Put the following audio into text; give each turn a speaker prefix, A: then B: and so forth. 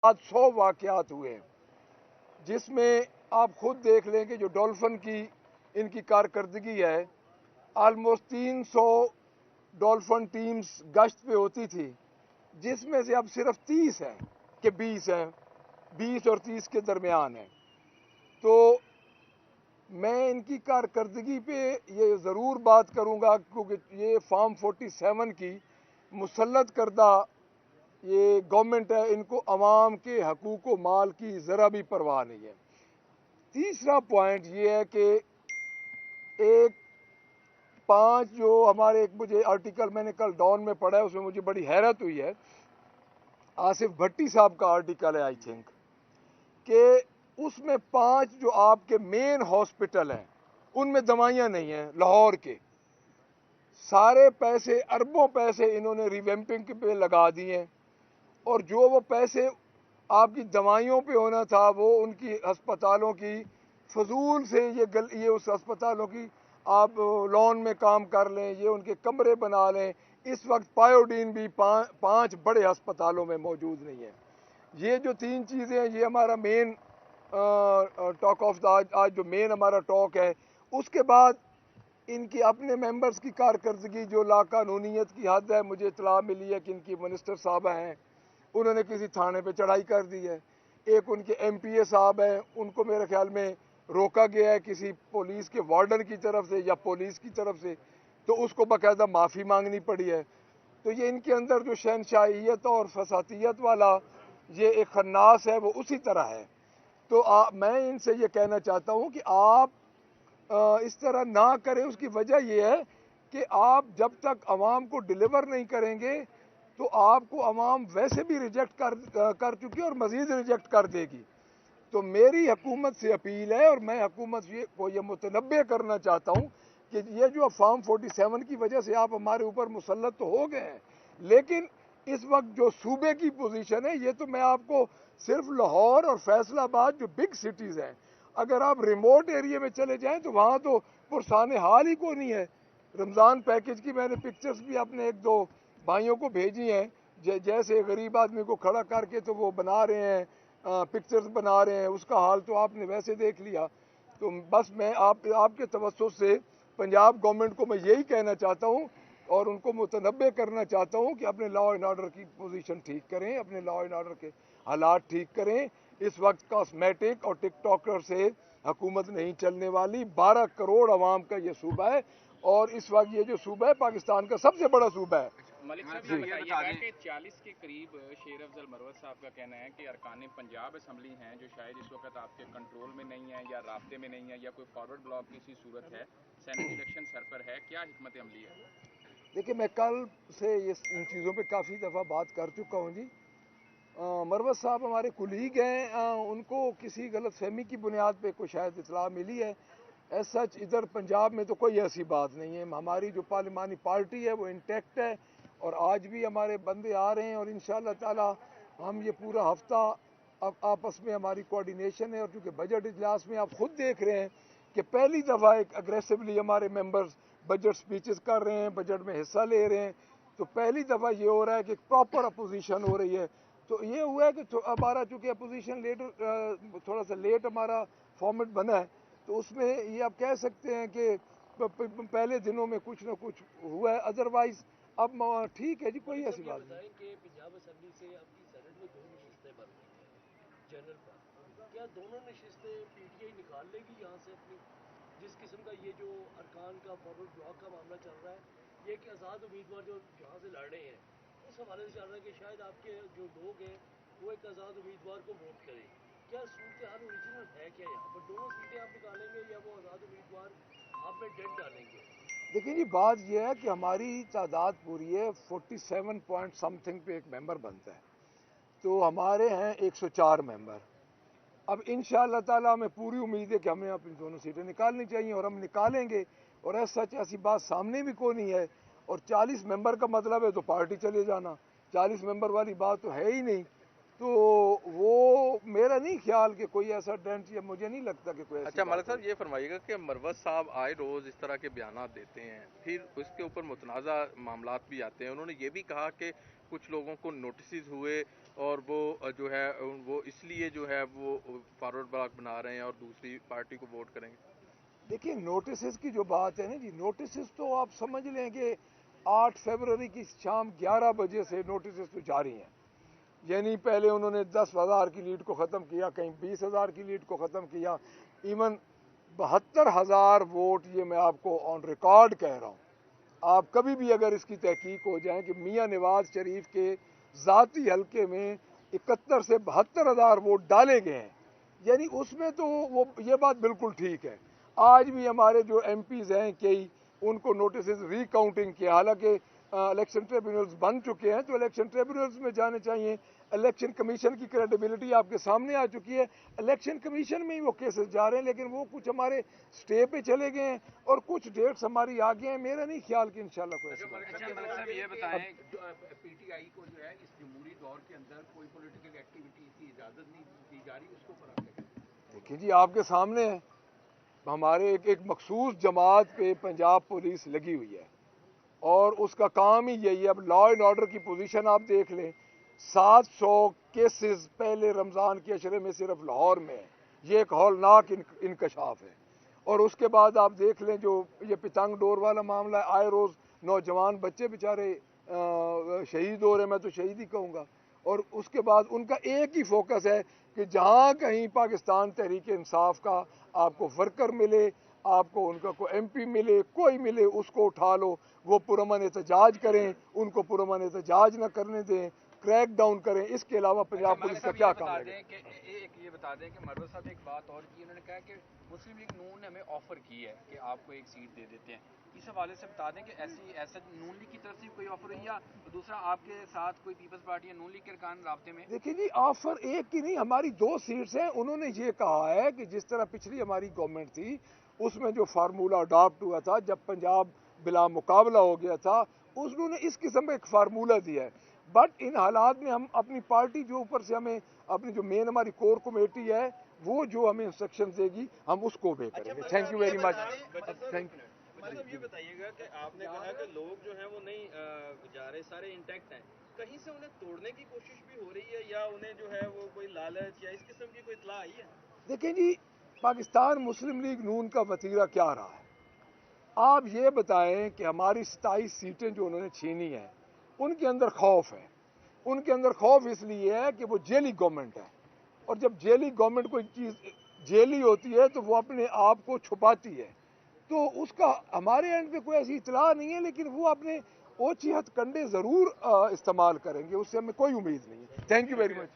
A: आज 100 वाकयात हुए हैं, जिसमें आप खुद देख लें कि जो डॉल्फिन की इनकी कारकर्दगी है, ऑलमोस्ट 300 डॉल्फिन टीम्स गश्त पे होती थी, जिसमें से अब सिर्फ 30 हैं कि 20 हैं, 20 और 30 के दरमियान है। तो मैं इनकी कारकर्दगी पे ये ज़रूर बात करूँगा, क्योंकि ये फॉर्म 47 की मुसल्लत करदा ये गवर्नमेंट है, इनको अवाम के हकूक़ व माल की ज़रा भी परवाह नहीं है। तीसरा पॉइंट ये है कि एक 5 जो हमारे एक मुझे आर्टिकल मैंने कल डॉन में पढ़ा है, उसमें मुझे बड़ी हैरत हुई है। आसिफ भट्टी साहब का आर्टिकल है आई थिंक, कि उसमें 5 जो आपके मेन हॉस्पिटल हैं उनमें दवाइयाँ नहीं हैं लाहौर के। सारे पैसे, अरबों पैसे इन्होंने रिवैम्पिंग पे लगा दिए हैं, और जो वो पैसे आपकी दवाइयों पे होना था वो उनकी अस्पतालों की फजूल से ये उस अस्पतालों की आप लॉन में काम कर लें, ये उनके कमरे बना लें। इस वक्त पायोडीन भी 5 बड़े अस्पतालों में मौजूद नहीं है। ये जो 3 चीज़ें हैं, ये हमारा मेन टॉक ऑफ द आज जो मेन हमारा टॉक है। उसके बाद इनकी अपने मेंबर्स की कारकर्दगी जो लाकानूनीयत की हद है। मुझे इतला मिली है कि इनकी मिनिस्टर साहब हैं, उन्होंने किसी थाने पे चढ़ाई कर दी है। एक उनके एमपीए साहब हैं, उनको मेरे ख्याल में रोका गया है किसी पुलिस के वार्डन की तरफ से या पुलिस की तरफ से, तो उसको बाकायदा माफ़ी मांगनी पड़ी है। तो ये इनके अंदर जो शहनशाहियत और फसातियत वाला ये एक खन्नास है, वो उसी तरह है। तो मैं इनसे ये कहना चाहता हूँ कि आप इस तरह ना करें। उसकी वजह यह है कि आप जब तक आवाम को डिलीवर नहीं करेंगे तो आपको आवाम वैसे भी रिजेक्ट कर चुकी है और मज़ीद रिजेक्ट कर देगी। तो मेरी हुकूमत से अपील है, और मैं हुकूमत को ये मुतनब्बे करना चाहता हूँ कि ये जो फॉर्म 47 की वजह से आप हमारे ऊपर मुसल्लत तो हो गए हैं, लेकिन इस वक्त जो सूबे की पोजीशन है, ये तो मैं आपको सिर्फ लाहौर और फैसलाबाद जो बिग सिटीज़ हैं, अगर आप रिमोट एरिया में चले जाएं तो वहाँ तो पुरसान हाल ही को नहीं है। रमज़ान पैकेज की मैंने पिक्चर्स भी अपने 1-2 भाइयों को भेजी हैं, जैसे गरीब आदमी को खड़ा करके तो वो बना रहे हैं, पिक्चर्स बना रहे हैं, उसका हाल तो आपने वैसे देख लिया। तो बस मैं आपके तवज्जुह से पंजाब गवर्नमेंट को मैं यही कहना चाहता हूँ और उनको मुतनब्बे करना चाहता हूँ कि अपने लॉ एंड ऑर्डर की पोजीशन ठीक करें, अपने लॉ एंड ऑर्डर के हालात ठीक करें। इस वक्त कॉस्मेटिक और टिकटॉकर से हुकूमत नहीं चलने वाली। 12 करोड़ आवाम का ये सूबा है, और इस वक्त ये जो सूबा है पाकिस्तान का सबसे बड़ा सूबा है।
B: मलिक साहब ये बताइएगा कि 40 के करीब शेर अफजल मरवत साहब का कहना है कि अरकान पंजाब असम्बली हैं जो शायद इस वक्त आपके कंट्रोल में नहीं है या राब्ते में नहीं है या कोई फॉरवर्ड ब्लॉक की सी सूरत है, सेनेट इलेक्शन सर पर है, क्या हिकमत अमली है?
A: देखिए, मैं कल से इन चीज़ों पे काफ़ी दफ़ा बात कर चुका हूँ जी। मरवत साहब हमारे कुलीग हैं, उनको किसी गलत फहमी की बुनियाद पे कोई शायद इतला मिली है। एज सच इधर पंजाब में तो कोई ऐसी बात नहीं है। हमारी जो पार्लिमानी पार्टी है वो इंटैक्ट है, और आज भी हमारे बंदे आ रहे हैं, और इंशाअल्लाह ताला हम ये पूरा हफ्ता अब आपस में हमारी कोऑर्डिनेशन है। और चूँकि बजट इजलास में आप खुद देख रहे हैं कि पहली दफ़ा एक अग्रेसिवली हमारे मेंबर्स बजट स्पीचेस कर रहे हैं, बजट में हिस्सा ले रहे हैं। तो पहली दफ़ा ये हो रहा है कि प्रॉपर अपोजिशन हो रही है। तो ये हुआ है कि हमारा चूँकि अपोजिशन थोड़ा सा लेट हमारा फॉर्मेट बना है, तो उसमें ये आप कह सकते हैं कि पहले दिनों में कुछ ना कुछ हुआ है। अदरवाइज अब ठीक है जी, कोई ऐसी बात नहीं।
C: कि पंजाब असेंबली से आपकी सेनेट में 2 नशिस्तें बन रही हैं जनरल पर, क्या दोनों नशिस्तें पीटीआई निकाल लेगी यहाँ से अपनी? जिस किस्म का ये जो अरकान का फॉरवर्ड ब्लॉक का मामला चल रहा है, ये कि आज़ाद उम्मीदवार जो यहाँ से लड़ रहे हैं, उस हवाले से चल रहा है कि शायद आपके जो लोग हैं वो एक आज़ाद उम्मीदवार को वोट करें। क्या सूरत हाल ओरिजिनल है क्या यहाँ पर? दोनों सीटें आप निकालेंगे या वो आज़ाद उम्मीदवार आप में डेंट डालेंगे?
A: देखिए जी, बात यह है कि हमारी तादाद पूरी है 47 पॉइंट समथिंग पे एक मेंबर बनता है, तो हमारे हैं 104 मेंबर। अब इंशाअल्लाह ताला हमें पूरी उम्मीद है कि हमें अपनी दोनों सीटें निकालनी चाहिए, और हम निकालेंगे। और ऐसा सच ऐसी बात सामने भी कोई नहीं है। और 40 मेंबर का मतलब है तो पार्टी चले जाना, 40 मेंबर वाली बात तो है ही नहीं। तो वो मेरा नहीं ख्याल कि कोई ऐसा डेंट, या मुझे नहीं लगता कि कोई ऐसी
D: अच्छा मलिक
A: बात
D: साहब,
A: हो।
D: ये फरमाइएगा कि मरवत साहब आए रोज़ इस तरह के बयान देते हैं, फिर उसके ऊपर मुतनाज़ा मामलात भी आते हैं। उन्होंने ये भी कहा कि कुछ लोगों को नोटिस हुए और वो जो है वो इसलिए जो है वो फॉरवर्ड ब्लॉक बना रहे हैं और दूसरी पार्टी को वोट करेंगे?
A: देखिए नोटिस की जो बात है ना जी, नोटिस तो आप समझ लें कि 8 फरवरी की शाम 11 बजे से नोटिस तो जारी हैं। यानी पहले उन्होंने 10,000 की लीड को ख़त्म किया, कहीं 20,000 की लीड को ख़त्म किया, इवन 72,000 वोट, ये मैं आपको ऑन रिकॉर्ड कह रहा हूँ। आप कभी भी अगर इसकी तहकीक हो जाए कि मियाँ नवाज शरीफ के ज़ाती हलके में 71 से 72,000 वोट डाले गए हैं, यानी उसमें तो वो ये बात बिल्कुल ठीक है। आज भी हमारे जो एमपीज़ हैं कई, उनको नोटिस रिकाउंटिंग किया, हालांकि इलेक्शन ट्रिब्यूनल्स बन चुके हैं, तो इलेक्शन ट्रिब्यूनल्स में जाने चाहिए। इलेक्शन कमीशन की क्रेडिबिलिटी आपके सामने आ चुकी है, इलेक्शन कमीशन में ही वो केसेस जा रहे हैं, लेकिन वो कुछ हमारे स्टे पे चले गए हैं और कुछ डेट्स हमारी आ गए हैं। मेरा नहीं ख्याल कि इंशाल्लाह कोई ऐसी बात।
B: मलिक साहब ये बताएं, पीटीआई को जो है इस जमहूरी दौर के अंदर कोई पॉलिटिकल एक्टिविटी की इजाजत नहीं दी जा रही, उसको पर
A: देखिए जी आपके सामने है, हमारे एक मखसूस जमात पे पंजाब पुलिस लगी हुई है और उसका काम ही यही है। अब लॉ एंड ऑर्डर की पोजीशन आप देख लें, 700 केसेस पहले रमज़ान के अशरे में सिर्फ लाहौर में है, ये एक हौलनाक इंकशाफ है। और उसके बाद आप देख लें जो ये पितंग डोर वाला मामला है, आए रोज़ नौजवान बच्चे बेचारे शहीद हो रहे, मैं तो शहीद ही कहूँगा। और उसके बाद उनका एक ही फोकस है कि जहाँ कहीं पाकिस्तान तहरीक इंसाफ का आपको वर्कर मिले, आपको उनका कोई एमपी मिले, कोई मिले, उसको उठा लो, वो पुरअमन एहतजाज करें, उनको पुरअमन एहतजाज न करने दें, क्रैक डाउन करें। इसके अलावा पंजाब पुलिस का क्या काम है?
B: ये बता दें कि मरवत साहब एक बात और की, उन्होंने कहा कि मुस्लिम लीग नून ने हमें ऑफर की है कि आपको एक सीट दे देते हैं। इस हवाले से बता दें कि ऐसा नून लीग की तरफ से कोई ऑफर हुई या दूसरा आपके साथ कोई पीपल्स पार्टी या नून लीग के अरकान राब्ते में?
A: देखिए जी ऑफर एक की नहीं, हमारी 2 सीट्स हैं। उन्होंने ये कहा है कि जिस तरह पिछली हमारी गवर्नमेंट थी उसमें जो फार्मूला अडॉप्ट हुआ था, जब पंजाब बिला मुकाबला हो गया था, उन्होंने इस किस्म का एक फार्मूला दिया है। बट इन हालात में हम अपनी पार्टी जो ऊपर से हमें अपनी जो मेन हमारी कोर कमेटी है वो जो हमें इंस्ट्रक्शन देगी हम उसको ओबे करेंगे। Thank you very much. Thank you.
E: मतलब ये बताइएगा कि आपने कहा कि लोग जो हैं वो नहीं जा रहे, सारे इंटैक्ट हैं, कहीं से उन्हें तोड़ने की कोशिश भी हो रही है या उन्हें जो है वो कोई लालच या इस किस्म की कोई इत्तला आई है?
A: देखें जी पाकिस्तान मुस्लिम लीग नून का वतीरा क्या रहा है, आप ये बताएं कि हमारी 27 सीटें जो उन्होंने छीनी हैं उनके अंदर खौफ है। उनके अंदर खौफ इसलिए है कि वो जेली गवर्नमेंट है, और जब जेली गवर्नमेंट कोई चीज़ जेली होती है तो वो अपने आप को छुपाती है। तो उसका हमारे एंड पे कोई ऐसी इतला नहीं है, लेकिन वो अपने ओछी हथकंडे ज़रूर इस्तेमाल करेंगे, उससे हमें कोई उम्मीद नहीं है। Thank you very much.